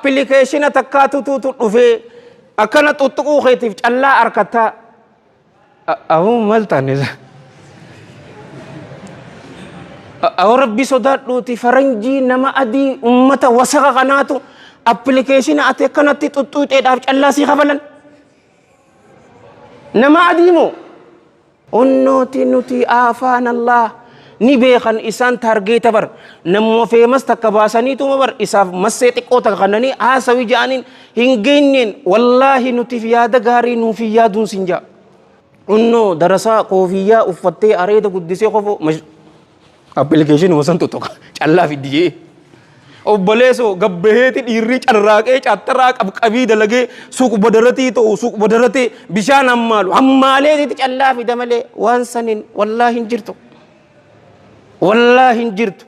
application takkaatu tuutu dhufee akkana tuttuquu keetiif callaa harkataa awuu maltaanisa awuu rabbi sodaadhuuti faranjii nama adii ummata wasaqa kanaatu application ati akkanatti tuttuuteedhaaf callaa sii kafalan nama adii moo onnooti nuti afaan Allah ni beekan isaan targeeta bar nammoo feemas takka baasaniituma bar isaaf massee xiqqoo takka kannanii haasawi ja'aniin hin geenyeen wallaahi nutiif yaada gaarii nuufi yaaduun sin ja'a onnoo darasaa koofiyyaa uffattee areeda guddisee qofo application wasan tuttuqa callaa fiddiyee obboleessoo gabbaheeti dhiirri carraaqee cattaraa qabqabii dalagee suuq badaratii ta'u suuq badaratee bishaan hammaaleetitti callaa fida malee waan saniin wallaahi hin jirtu. والله انجرت